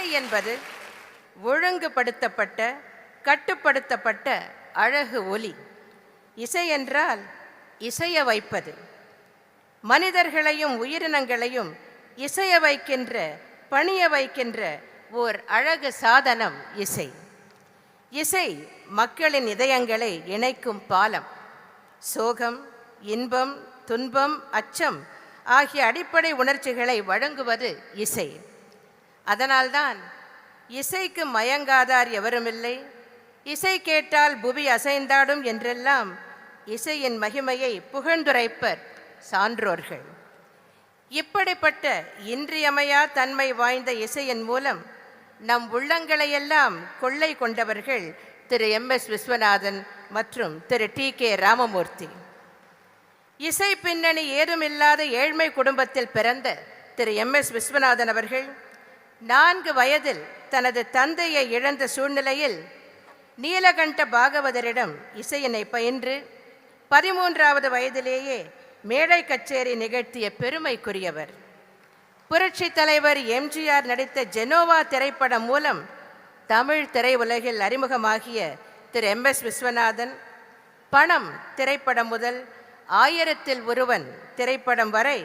இசை என்பது ஒழுங்குபடுத்தப்பட்ட கட்டுப்படுத்தப்பட்ட அழகு ஒலி. இசை என்றால் இசைய வைப்பது. மனிதர்களையும் உயிரினங்களையும் இசைய வைக்கின்ற பணிய வைக்கின்ற ஓர் அழகு சாதனம் இசை. இசை மக்களின் இதயங்களை இணைக்கும் பாலம். சோகம், இன்பம், துன்பம், அச்சம் ஆகிய அடிப்படை உணர்ச்சிகளை வழங்குவது இசை. அதனால்தான் இசைக்கு மயங்காதார் எவருமில்லை, இசை கேட்டால் புவி அசைந்தாடும் என்றெல்லாம் இசையின் மகிமையை புகழ்ந்துரைப்பர் சான்றோர்கள். இப்படிப்பட்ட இன்றியமையா தன்மை வாய்ந்த இசையின் மூலம் நம் உள்ளங்களையெல்லாம் கொள்ளை கொண்டவர்கள் திரு MS விஸ்வநாதன் மற்றும் திரு TK ராமமூர்த்தி. இசை பின்னணி ஏதுமில்லாத ஏழ்மை குடும்பத்தில் பிறந்த திரு MS விஸ்வநாதன் அவர்கள் 4 வயதில் தனது தந்தையை இழந்த சூழ்நிலையில் நீலகண்ட பாகவதரிடம் இசையினை பயின்று 13வது வயதிலேயே மேடை கச்சேரி நிகழ்த்திய பெருமைக்குரியவர். புரட்சி தலைவர் MGR நடித்த ஜெனோவா திரைப்படம் மூலம் தமிழ் திரையுலகில் அறிமுகமாகிய திரு MS விஸ்வநாதன் பணம் திரைப்படம் முதல் 1000ல் ஒருவன் திரைப்படம் வரை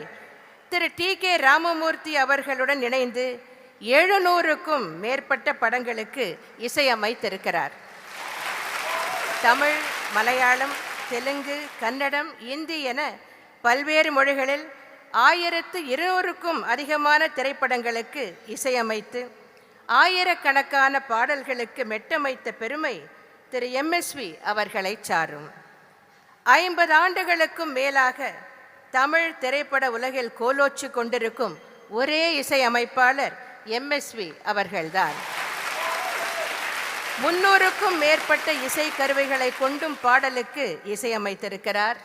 திரு TK ராமமூர்த்தி அவர்களுடன் இணைந்து 700க்கும் மேற்பட்ட படங்களுக்கு இசையமைத்திருக்கிறார். தமிழ், மலையாளம், தெலுங்கு, கன்னடம், இந்தி என பல்வேறு மொழிகளில் 1200க்கும் அதிகமான திரைப்படங்களுக்கு இசையமைத்து ஆயிரக்கணக்கான பாடல்களுக்கு மெட்டமைத்த பெருமை திரு MSV அவர்களை சாரும். 50 ஆண்டுகளுக்கும் மேலாக தமிழ் திரைப்பட உலகில் கோலோச்சு கொண்டிருக்கும் ஒரே இசையமைப்பாளர் MSV அவர்கள்தான். 300க்கும் மேற்பட்ட இசை கருவிகளை கொண்டும் பாடலுக்கு இசையமைத்திருக்கிறார்.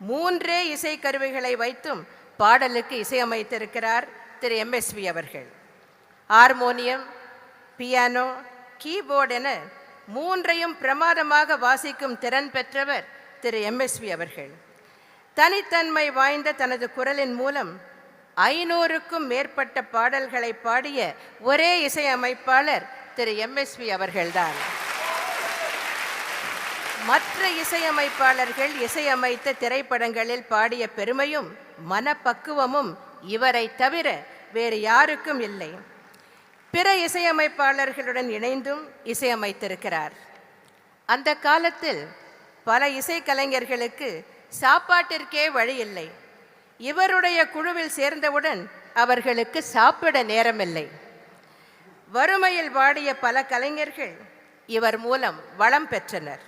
3 இசை கருவிகளை வைத்தும் பாடலுக்கு இசையமைத்திருக்கிறார் திரு MSV அவர்கள். ஹார்மோனியம், பியானோ, கீபோர்டு என 3ஐயும் பிரமாதமாக வாசிக்கும் திறன் பெற்றவர் திரு MSV அவர்கள். தனித்தன்மை வாய்ந்த தனது குரலின் மூலம் 500க்கும் மேற்பட்ட பாடல்களை பாடிய ஒரே இசையமைப்பாளர் திரு MSV அவர்கள்தான். மற்ற இசையமைப்பாளர்கள் இசையமைத்த திரைப்படங்களில் பாடிய பெருமையும் மனப்பக்குவமும் இவரை தவிர வேறு யாருக்கும் இல்லை. பிற இசையமைப்பாளர்களுடன் இணைந்தும் இசையமைத்திருக்கிறார். அந்த காலத்தில் பல இசைக்கலைஞர்களுக்கு சாப்பாட்டிற்கே வழி இல்லை. இவருடைய குழுவில் சேர்ந்தவுடன் அவர்களுக்கு சாப்பிட நேரமில்லை. வறுமையில் வாடிய பல கலைஞர்கள் இவர் மூலம் வளம் பெற்றனர்.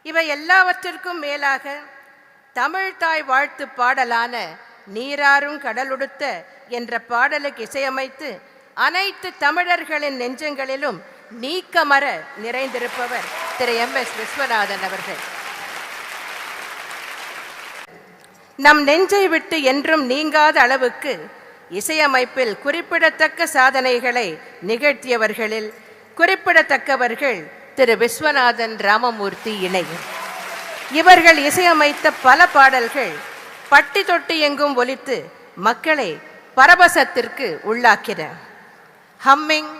இவை எல்லாவற்றிற்கும் மேலாக தமிழ் தாய் வாழ்த்து பாடலான நீராறும் கடலுடுத்த என்ற பாடலுக்கு இசையமைத்து அனைத்து தமிழர்களின் நெஞ்சங்களிலும் நீக்கமற நிறைந்திருப்பவர் திரு MS விஸ்வநாதன் அவர்கள். நம் நெஞ்சை விட்டு என்றும் நீங்காத அளவுக்கு இசையமைப்பில் குறிப்பிடத்தக்க சாதனைகளை நிகழ்த்தியவர்களில் குறிப்பிடத்தக்கவர்கள் திரு விஸ்வநாதன் ராமமூர்த்தி இணை. இவர்கள் இசையமைத்த பல பாடல்கள் பட்டி தொட்டி எங்கும் ஒலித்து மக்களை பரவசத்திற்கு உள்ளாக்கின. ஹம்மிங்,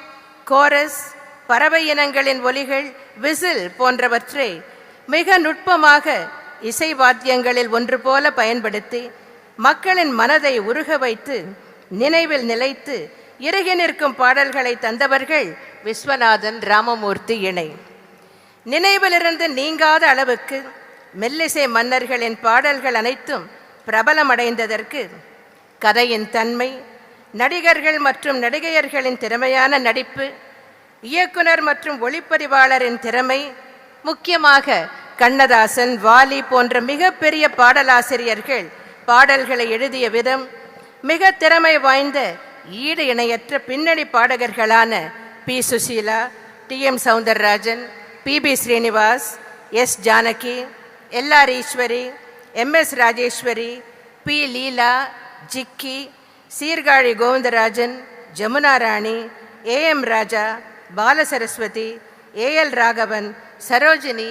கோரஸ், பறவை இனங்களின் ஒலிகள், விசில் போன்றவற்றை மிக நுட்பமாக இசை வாத்தியங்களில் ஒன்று போல பயன்படுத்தி மக்களின் மனதை உருக வைத்து நினைவில் நிலைத்து இறுகி நிற்கும் பாடல்களை தந்தவர்கள் விஸ்வநாதன் ராமமூர்த்தி இணை. நினைவிலிருந்து நீங்காத அளவுக்கு மெல்லிசை மன்னர்களின் பாடல்கள் அனைத்தும் பிரபலமடைந்ததற்கு கதையின் தன்மை, நடிகர்கள் மற்றும் நடிகையர்களின் திறமையான நடிப்பு, இயக்குனர் மற்றும் ஒளிப்பதிவாளரின் திறமை, முக்கியமாக கண்ணதாசன், வாலி போன்ற மிகப்பெரிய பாடலாசிரியர்கள் பாடல்களை எழுதிய விதம், மிக திறமை வாய்ந்த ஈடு இணையற்ற பின்னணி பாடகர்களான P. Susheela, TM Soundararajan, PB Srinivas, S. Janaki, LR Eswari, MS Rajeswari, P. Leela, Jikki, Sirkazhi Govindarajan, Jamuna Rani, AM Raja, Balasaraswathi, AL Raghavan, Sarojini,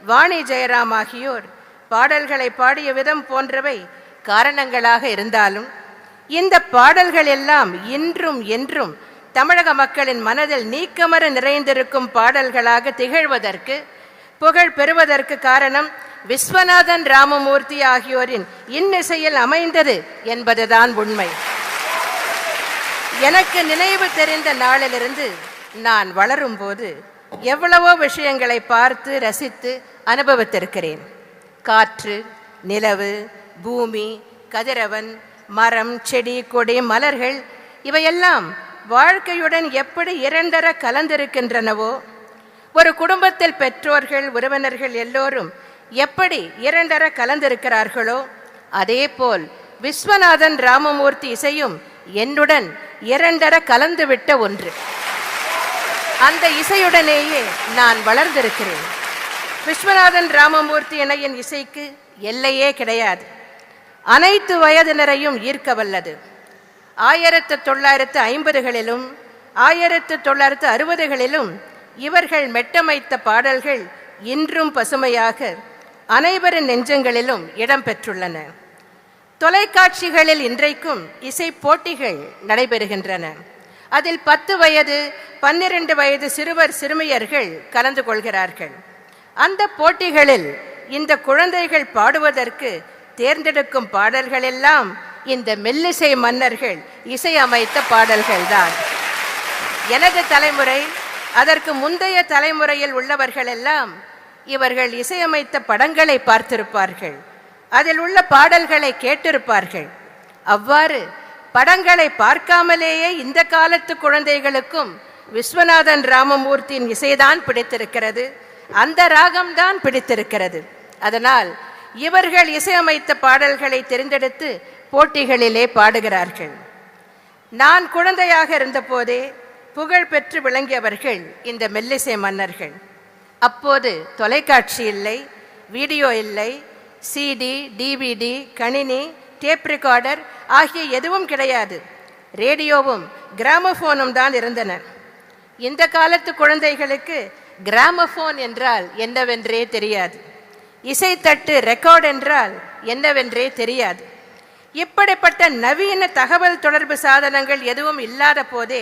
Vani Jayaram ஆகியோர் பாடல்களை பாடிய விதம் போன்றவை காரணங்களாக இருந்தாலும் இந்த பாடல்கள் எல்லாம் இன்றும் என்றும் தமிழக மக்களின் மனதில் நீக்கமற நிறைந்திருக்கும் பாடல்களாக திகழ்வதற்கு, புகழ் பெறுவதற்கு காரணம் விஸ்வநாதன் ராமமூர்த்தி ஆகியோரின் இன்னிசையில் அமைந்தது என்பதுதான் உண்மை. எனக்கு நினைவு தெரிந்த நாளிலிருந்து நான் வளரும்போது எவ்வளவோ விஷயங்களை பார்த்து ரசித்து அனுபவித்திருக்கிறேன். காற்று, நிலவு, பூமி, கதிரவன், மரம், செடி, கொடி, மலர்கள் இவையெல்லாம் வாழ்க்கையுடன் எப்படி இரண்டர கலந்திருக்கின்றனவோ, ஒரு குடும்பத்தில் பெற்றோர்கள், உறவினர்கள் எல்லோரும் எப்படி இரண்டர கலந்திருக்கிறார்களோ, அதேபோல் விஸ்வநாதன் ராமமூர்த்தி இசையும் என்னுடன் இரண்டர கலந்துவிட்ட ஒன்று. அந்த இசையுடனேயே நான் வளர்ந்திருக்கிறேன். விஸ்வநாதன் ராமமூர்த்தி இணையின் இசைக்கு எல்லையே கிடையாது. அனைத்து வயதினரையும் ஈர்க்க வல்லது. 1950களிலும் 1960களிலும் இவர்கள் மெட்டமைத்த பாடல்கள் இன்றும் பசுமையாக அனைவரின் நெஞ்சங்களிலும் இடம்பெற்றுள்ளன. தொலைக்காட்சிகளில் இன்றைக்கும் இசை போட்டிகள் நடைபெறுகின்றன. அதில் 10 வயது 12 வயது சிறுவர் சிறுமியர்கள் கலந்து கொள்கிறார்கள். அந்த போட்டிகளில் இந்த குழந்தைகள் பாடுவதற்கு தேர்ந்தெடுக்கும் பாடல்கள் எல்லாம் இந்த மெல்லிசை மன்னர்கள் இசையமைத்த பாடல்கள்தான். எனது தலைமுறை, அதற்கு முந்தைய தலைமுறையில் உள்ளவர்கள் எல்லாம் இவர்கள் இசையமைத்த படங்களை பார்த்திருப்பார்கள். அதில் உள்ள பாடல்களை கேட்டிருப்பார்கள். அவ்வாறு படங்களை பார்க்காமலேயே இந்த காலத்து குழந்தைகளுக்கும் விஸ்வநாதன் ராமமூர்த்தியின் இசைதான் பிடித்திருக்கிறது, அந்த ராகம்தான் பிடித்திருக்கிறது. அதனால் இவர்கள் இசையமைத்த பாடல்களை தெரிந்தெடுத்து போட்டிகளிலே பாடுகிறார்கள். நான் குழந்தையாக இருந்தபோதே புகழ் பெற்று விளங்கியவர்கள் இந்த மெல்லிசை மன்னர்கள். அப்போது தொலைக்காட்சி இல்லை, வீடியோ இல்லை, சிடி, டிவிடி, கணினி, டேப் ரெக்கார்டர் ஆகிய எதுவும் கிடையாது. ரேடியோவும் கிராமபோனும் தான் இருந்தன. இந்த காலத்து குழந்தைகளுக்கு கிராமபோன் என்றால் என்னவென்றே தெரியாது. இசைத்தட்டு ரெக்கார்ட் என்றால் என்னவென்றே தெரியாது. இப்படிப்பட்ட நவீன தகவல் தொடர்பு சாதனங்கள் எதுவும் இல்லாத போதே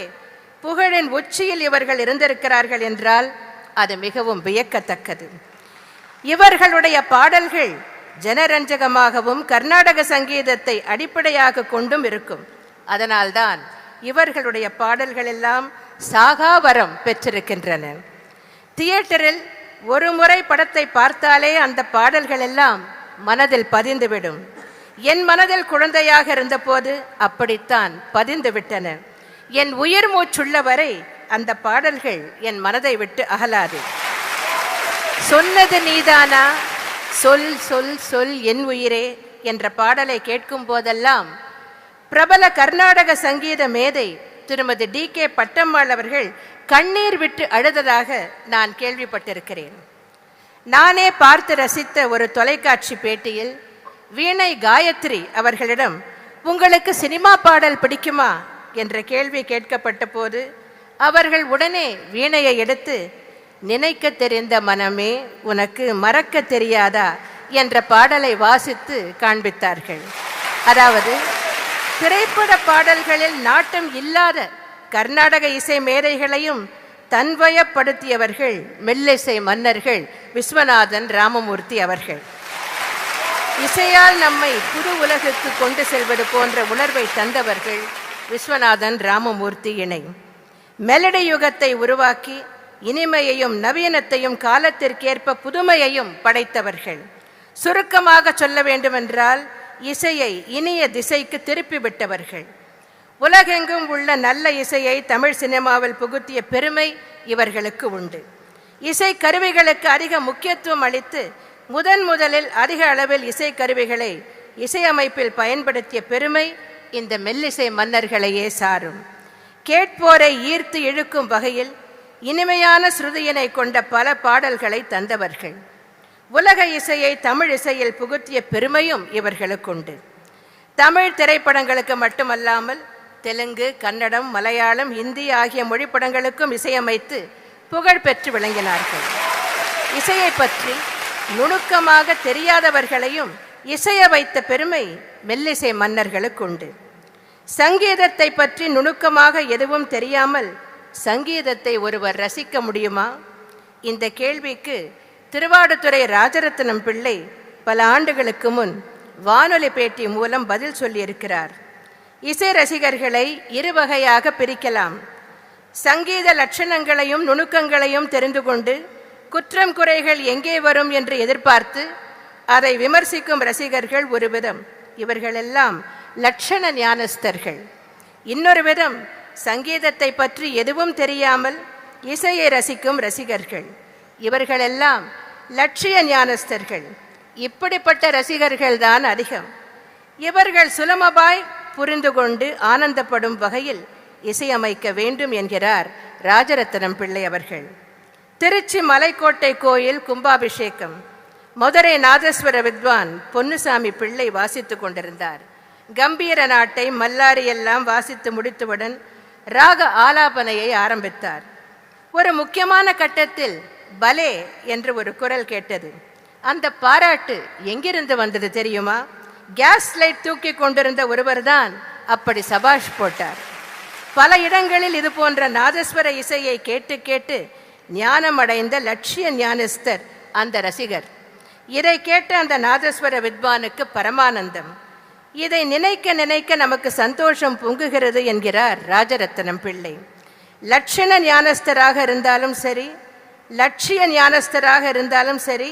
புகழின் உச்சியில் இவர்கள் இருந்திருக்கிறார்கள் என்றால் அது மிகவும் வியக்கத்தக்கது. இவர்களுடைய பாடல்கள் ஜனரஞ்சகமாகவும் கர்நாடக சங்கீதத்தை அடிப்படையாக கொண்டும் இருக்கும். அதனால்தான் இவர்களுடைய பாடல்கள் எல்லாம் சாகாவரம் பெற்றிருக்கின்றன. தியேட்டரில் ஒரு முறை படத்தை பார்த்தாலே அந்த பாடல்கள் எல்லாம் மனதில் பதிந்துவிடும். என் மனதில் குழந்தையாக இருந்தபோது அப்படித்தான் பதிந்து விட்டன. என் உயிர் மூச்சுள்ள வரை அந்த பாடல்கள் என் மனதை விட்டு அகலாது. சொன்னது நீதானா, சொல் சொல் சொல் என் உயிரே என்ற பாடலை கேட்கும் போதெல்லாம் பிரபல கர்நாடக சங்கீத மேதை திருமதி DK பட்டம்மாள் அவர்கள் கண்ணீர் விட்டு அழுததாக நான் கேள்விப்பட்டிருக்கிறேன். நானே பார்த்து ரசித்த ஒரு தொலைக்காட்சி பேட்டியில் வீணை காயத்ரி அவர்களிடம் உங்களுக்கு சினிமா பாடல் பிடிக்குமா என்ற கேள்வி கேட்கப்பட்ட போது அவர்கள் உடனே வீணையை எடுத்து நினைக்க தெரிந்த மனமே உனக்கு மறக்க தெரியாதா என்ற பாடலை வாசித்து காண்பித்தார்கள். அதாவது திரைப்பட பாடல்களில் நாட்டம் இல்லாத கர்நாடக இசை மேதைகளையும் தன்வயப்படுத்தியவர்கள் மெல்லிசை மன்னர்கள் விஸ்வநாதன் ராமமூர்த்தி அவர்கள். இசையால் நம்மை புது உலகுக்கு கொண்டு செல்வது போன்ற உணர்வை தந்தவர்கள் விஸ்வநாதன் ராமமூர்த்தி இணை. மெலடி யுகத்தை உருவாக்கி இனிமையையும் நவீனத்தையும் காலத்திற்கேற்ப புதுமையையும் படைத்தவர்கள். சுருக்கமாக சொல்ல வேண்டுமென்றால் இசையை இனிய திசைக்கு திருப்பி விட்டவர்கள். உலகெங்கும் உள்ள நல்ல இசையை தமிழ் சினிமாவில் புகுத்திய பெருமை இவர்களுக்கு உண்டு. இசை கருவிகளுக்கு அதிக முக்கியத்துவம் அளித்து முதலில் அதிக அளவில் இசை கருவிகளை இசையமைப்பில் பயன்படுத்திய பெருமை இந்த மெல்லிசை மன்னர்களையே சாரும். கேட்போரை ஈர்த்து இழுக்கும் வகையில் இனிமையான ஸ்ருதியினை கொண்ட பல பாடல்களை தந்தவர்கள். உலக இசையை தமிழ் இசையில் புகுத்திய பெருமையும் இவர்களுக்குண்டு. தமிழ் திரைப்படங்களுக்கு மட்டுமல்லாமல் தெலுங்கு, கன்னடம், மலையாளம், ஹிந்தி ஆகிய மொழி படங்களுக்கும் இசையமைத்து புகழ் பெற்று விளங்கினார்கள். இசையை பற்றி நுணுக்கமாக தெரியாதவர்களையும் இசைய வைத்த பெருமை மெல்லிசை மன்னர்களுக்கு உண்டு. சங்கீதத்தை பற்றி நுணுக்கமாக எதுவும் தெரியாமல் சங்கீதத்தை ஒருவர் ரசிக்க முடியுமா? இந்த கேள்விக்கு திருவாடுதுறை ராஜரத்னம் பிள்ளை பல ஆண்டுகளுக்கு முன் வானொலி பேட்டி மூலம் பதில் சொல்லியிருக்கிறார். இசை ரசிகர்களை இருவகையாக பிரிக்கலாம். சங்கீத லட்சணங்களையும் நுணுக்கங்களையும் தெரிந்து கொண்டு குற்றம் குறைகள் எங்கே வரும் என்று எதிர்பார்த்து அதை விமர்சிக்கும் ரசிகர்கள் ஒரு விதம். இவர்களெல்லாம் லட்சண ஞானஸ்தர்கள். இன்னொரு விதம் சங்கீதத்தை பற்றி எதுவும் தெரியாமல் இசையை ரசிக்கும் ரசிகர்கள். இவர்களெல்லாம் லட்சிய ஞானஸ்தர்கள். இப்படிப்பட்ட ரசிகர்கள் தான் அதிகம். இவர்கள் சுலபமாய் புரிந்து கொண்டு ஆனந்தப்படும் வகையில் இசையமைக்க வேண்டும் என்கிறார் ராஜரத்னம் பிள்ளை அவர்கள். திருச்சி மலைக்கோட்டை கோயில் கும்பாபிஷேகம் மதுரை நாதஸ்வர வித்வான் பொன்னுசாமி பிள்ளை வாசித்து கொண்டிருந்தார். கம்பீர நாட்டை மல்லாரி எல்லாம் வாசித்து முடித்தவுடன் ராக ஆலாபனையை ஆரம்பித்தார். ஒரு முக்கியமான கட்டத்தில் பலே என்று ஒரு குரல் கேட்டது. அந்த பாராட்டு எங்கிருந்து வந்தது தெரியுமா? கேஸ் லைட் தூக்கி கொண்டிருந்த ஒருவர் தான் அப்படி சபாஷ் போட்டார். பல இடங்களில் இது போன்ற நாதஸ்வர இசையை கேட்டு கேட்டு ஞானமடைந்த லட்சிய ஞானஸ்தர் அந்த ரசிகர். இதை கேட்ட அந்த நாதஸ்வர வித்வானுக்கு பரமானந்தம். இதை நினைக்க நினைக்க நமக்கு சந்தோஷம் பொங்குகிறது என்கிறார் ராஜரத்னம் பிள்ளை. லட்சண ஞானஸ்தராக இருந்தாலும் சரி, லட்சிய ஞானஸ்தராக இருந்தாலும் சரி,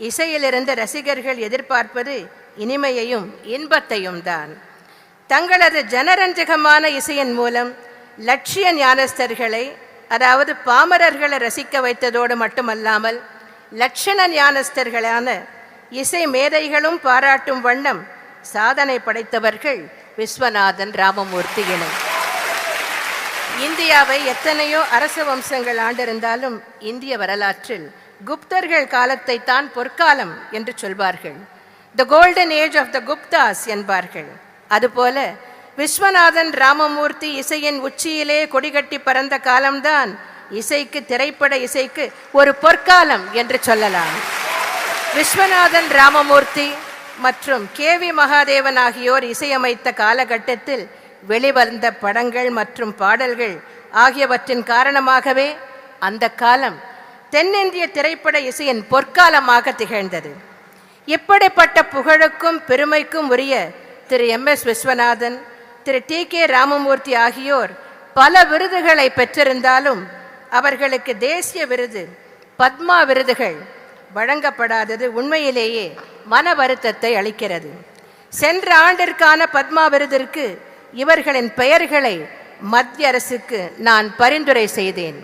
இசையிலிருந்த ரசிகர்கள் எதிர்பார்ப்பது இனிமையையும் இன்பத்தையும் தான். தங்களது ஜனரஞ்சகமான இசையின் மூலம் லட்சிய ஞானஸ்தர்களை, அதாவது பாமரர்களை ரசிக்க வைத்ததோடு மட்டுமல்லாமல் லட்சண ஞானஸ்தர்களான இசை மேதைகளும் பாராட்டும் வண்ணம் சாதனை படைத்தவர்கள் விஸ்வநாதன் ராமமூர்த்தி இணை. இந்தியாவை எத்தனையோ அரச வம்சங்கள் ஆண்டிருந்தாலும் இந்திய வரலாற்றில் குப்தர்கள் காலத்தை தான் பொற்காலம் என்று சொல்வார்கள். The golden age of the Guptas என்பார்கள். அதுபோல விஸ்வநாதன் ராமமூர்த்தி இசையின் உச்சியிலே கொடிகட்டி பறந்த காலம்தான் இசைக்கு, திரைப்பட இசைக்கு ஒரு பொற்காலம் என்று சொல்லலாம். விஸ்வநாதன் ராமமூர்த்தி மற்றும் KV மகாதேவன் ஆகியோர் இசையமைத்த காலகட்டத்தில் வெளிவந்த படங்கள் மற்றும் பாடல்கள் ஆகியவற்றின் காரணமாகவே அந்த காலம் தென்னிந்திய திரைப்பட இசையின் பொற்காலமாக திகழ்ந்தது. இப்படிப்பட்ட புகழுக்கும் பெருமைக்கும் உரிய திரு MS விஸ்வநாதன், திரு TK ராமமூர்த்தி ஆகியோர் பல விருதுகளை பெற்றிருந்தாலும் அவர்களுக்கு தேசிய விருது, பத்மா விருதுகள் வழங்கப்படாதது உண்மையிலேயே மன வருத்தத்தை அளிக்கிறது. சென்ற ஆண்டிற்கான பத்மா விருதிற்கு இவர்களின் பெயர்களை மத்திய அரசுக்கு நான் பரிந்துரை செய்தேன்.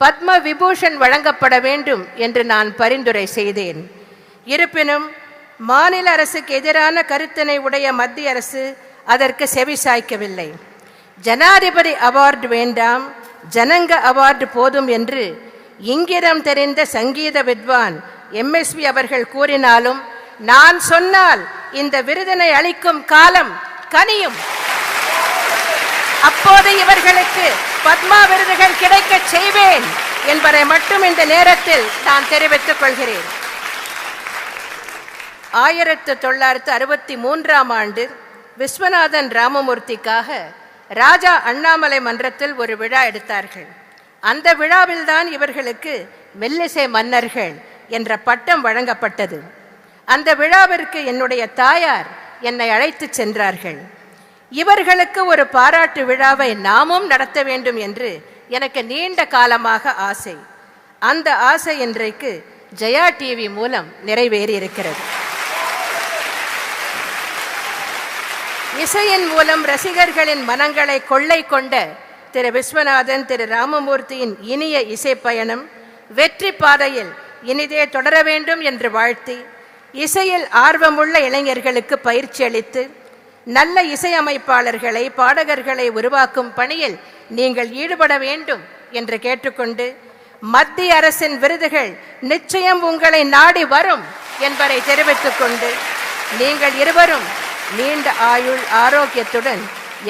பத்ம விபூஷன் வழங்கப்பட வேண்டும் என்று நான் பரிந்துரை செய்தேன். இருப்பினும் மாநில அரசுக்கு எதிரான கருத்தினை உடைய மத்திய அரசு அதற்கு செவிசாய்க்கவில்லை. ஜனாதிபதி அவார்டு வேண்டாம், ஜனங்க அவார்டு போதும் என்று இங்கிதம் தெரிந்த சங்கீத வித்வான் MSV அவர்கள் கூறினாலும் நான் சொன்னால் இந்த விருதினை அளிக்கும் காலம் கனியும். அப்போது இவர்களுக்கு பத்மா விருதுகள் கிடைக்க செய்வேன் என்பதை மட்டும் இந்த நேரத்தில் நான் தெரிவித்துக் கொள்கிறேன். 1963ஆம் ஆண்டு விஸ்வநாதன் ராமமூர்த்திக்காக ராஜா அண்ணாமலை மன்றத்தில் ஒரு விழா எடுத்தார்கள். அந்த விழாவில்தான் இவர்களுக்கு மெல்லிசை மன்னர்கள் என்ற பட்டம் வழங்கப்பட்டது. அந்த விழாவிற்கு என்னுடைய தாயார் என்னை அழைத்து சென்றார்கள். இவர்களுக்கு ஒரு பாராட்டு விழாவை நாமும் நடத்த வேண்டும் என்று எனக்கு நீண்ட காலமாக ஆசை. அந்த ஆசை இன்றைக்கு ஜெயா டிவி மூலம் நிறைவேறி இருக்கிறது. இசையின் மூலம் ரசிகர்களின் மனங்களை கொள்ளை கொண்ட திரு விஸ்வநாதன், திரு ராமமூர்த்தியின் இனிய இசை பயணம் வெற்றி பாதையில் இனிதே தொடர வேண்டும் என்று வாழ்த்தி, இசையில் ஆர்வமுள்ள இளைஞர்களுக்கு பயிற்சி அளித்து நல்ல இசையமைப்பாளர்களை, பாடகர்களை உருவாக்கும் பணியில் நீங்கள் ஈடுபட வேண்டும் என்று கேட்டுக்கொண்டு, மத்திய அரசின் விருதுகள் நிச்சயம் உங்களை நாடி வரும் என்பதை தெரிவித்துக் கொண்டு, நீங்கள் இருவரும் நீண்ட ஆயுள் ஆரோக்கியத்துடன்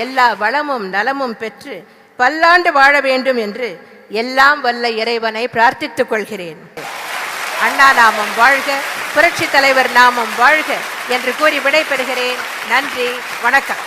எல்லா வளமும் நலமும் பெற்று பல்லாண்டு வாழ வேண்டும் என்று எல்லாம் வல்ல இறைவனை பிரார்த்தித்துக் கொள்கிறேன். அண்ணா நாமம் வாழ்க, புரட்சி தலைவர் நாமம் வாழ்க என்று கூறி விடைபெறுகிறேன். நன்றி, வணக்கம்.